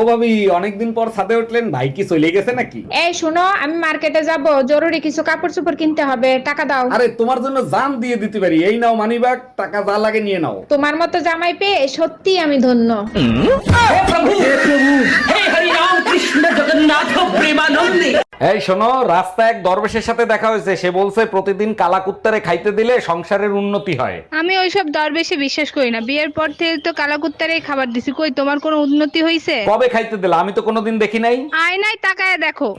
ও ভাবি, অনেকদিন পর ছাদে উঠলেন, ভাই কি চলে গেছে নাকি? এই শোনো, আমি মার্কেটে যাব, জরুরি কিছু কাপড় চোপড় কিনতে হবে, টাকা দাও। আরে তোমার জন্য জান দিয়ে দিতে পারি, এই নাও মানিব্যাগ, টাকা যা লাগে নিয়ে নাও। তোমার মতো জামাই পেয়ে সত্যি আমি ধন্য। এই শোনো, রাস্তায় এক দরবেশের সাথে দেখা হয়েছে। সে বলছে প্রতিদিন কালাকুত্তারে খাইতে দিলে সংসারের উন্নতি হয়। আমি ওইসব দরবেশে বিশ্বাস করি না। বিয়ের পর থেকে তো কালাকুত্তারেই খাবার দিছি, কই তোমার কোনো উন্নতি হইছে? কবে খাইতে দিলে? আমি তো কোনোদিন দেখি নাই। আয়নায় তাকায় দেখো।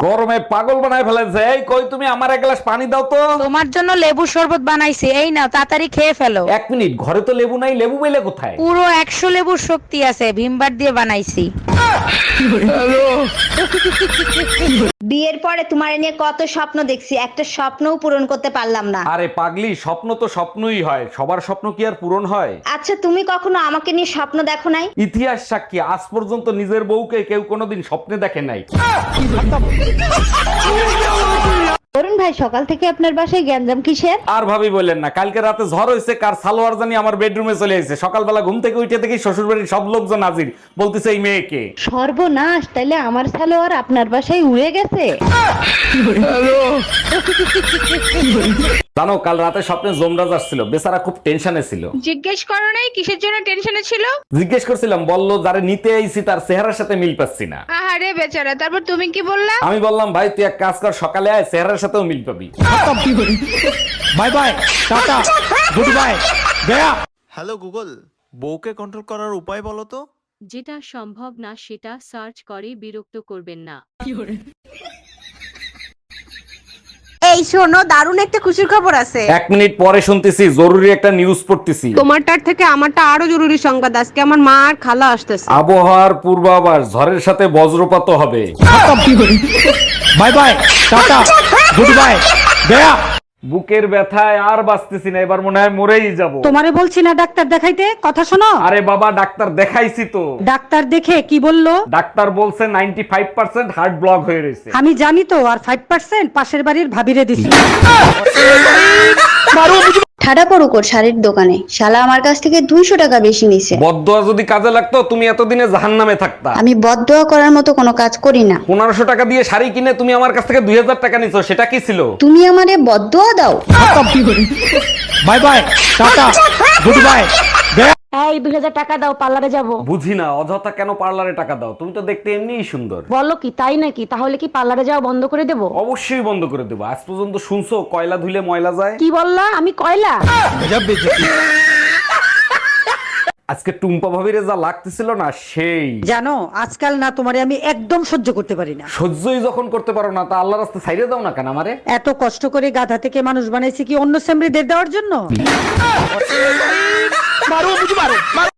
গরমে পাগল বানায় ফেলেছে। এই কই তুমি, আমার এক গ্লাস পানি দাও তো। তোমার জন্য লেবু শরবত বানাইছি, এই নাও তাড়াতাড়ি খেয়ে ফেলো। এক মিনিট, ঘরে তো লেবু নাই, লেবু পেলে কোথায়? পুরো 100 লেবুর শক্তি আছে, ভিমবার দিয়ে বানাইছি। বিয়ের পরে তোমার নিয়ে কত স্বপ্ন দেখছি, একটা স্বপ্নও পূরণ করতে পারলাম না। আরে পাগলি, স্বপ্ন তো স্বপ্নই হয়, সবার স্বপ্ন কি আর পূরণ হয়? আচ্ছা, তুমি কখনো আমাকে নিয়ে স্বপ্ন দেখো নাই? ইতিহাস সাক্ষী, আজ পর্যন্ত নিজের বউকে কেউ কোনোদিন স্বপ্নে দেখে নাই। অরুণ ভাই, সকাল থেকে আপনার বাসায় গ্যাঞ্জাম কিসের? আর ভাবি বললেন না, কালকে রাতে ঝড় হয়েছে, কার সালোয়ার জানি আমার বেডরুমে চলে এসেছে। সকালবেলা ঘুম থেকে উঠে দেখি শ্বশুর বাড়ির সব লোকজন হাজির, বলতেছে এই মেয়েকে। সর্বনাশ, তাইলে আমার সালোয়ার আপনার বাসায় উড়ে গেছে। জানো, কাল রাতে স্বপ্নে যমরাজ আসছিল, বেচারা খুব টেনশনে ছিল। জিজ্ঞেস করো নাই কিসের জন্য টেনশনে ছিল? জিজ্ঞেস করছিলাম, বললো যারে নিতে আইছি তার চেহারার সাথে মিল পাচ্ছি না। আহারে বেচারা, তারপর তুমি কি বললা? আমি বললাম, ভাই তুই এক কাজ কর, সকালে আয়, চেহারার সাথেও মিল পাবি। Bye bye, tata, good bye, Gaya. Hello Google, বউকে কন্ট্রোল করার উপায় বলো তো। যেটা সম্ভব না সেটা সার্চ করে বিরক্ত করবেন না। এই শোনো, দারুণ একটা খুশির খবর আছে। এক মিনিট পরে শুনতেছি, জরুরি একটা নিউজ পড়তেছি। তোমারটার থেকে আমারটা আরো জরুরি সংবাদ। আজকে আমার মা আর খালা আসতেছে। আবহাওয়ার পূর্বাভাস, ঝড়ের সাথে বজ্রপাত হবে। Bye bye, tata, good bye, Gaya. বুকের ব্যথায় আর বাঁচতেছি না, এবার মনে হয় মরেই যাব। তোমারে বলছি না ডাক্তার দেখাইতে, কথা শোনো। আরে বাবা, ডাক্তার দেখাইছি তো। ডাক্তার দেখে কি বললো? ডাক্তার বলছে 95% হার্ট ব্লক হয়ে রয়েছে। আমি জানি তো, আর 5% পাশের বাড়ির ভাবিরে দিছি। ঠাডা পড়ুক ওর শাড়ির দোকানে, শালা আমার কাছ থেকে 200 টাকা বেশি নিছে। বদদোয়া যদি কাজে লাগতো, তুমি এতদিনে জাহান্নামে থাকতা। আমি বদদোয়া করার মতো কোনো কাজ করি না। 1500 টাকা দিয়ে শাড়ি কিনে তুমি আমার কাছ থেকে 2000 টাকা নিছো, সেটা কি ছিল? তুমি আমারে বদদোয়া দাও। Bye bye, tata, good bye, Gaya. এই 2000 টাকা দাও, পার্লারে যাব। বুঝি না, অযথা কেন পার্লারে টাকা দাও? তুমি তো দেখতে এমনিই সুন্দর। বলো কি, তাই নাকি? তাহলে কি পার্লারে যাওয়া বন্ধ করে দেব? অবশ্যই বন্ধ করে দেবো। আজ পর্যন্ত শুনছো কয়লা ধুলে ময়লা যায়? কি বললা? আমি কয়লা? আজকে টুম্পা ভাবিরে যা লাগতেছিল না, সেই। জানো, আজকাল না তোমারে আমি একদম সহ্য করতে পারি না। সহ্যই যখন করতে পারো না, তা আল্লাহর রাস্তায় ছাইড়ে দাও না কেন আমারে? এত কষ্ট করে গাধা থেকে মানুষ বানাইছি কি অন্য সেমরিদের দেওয়ার জন্য?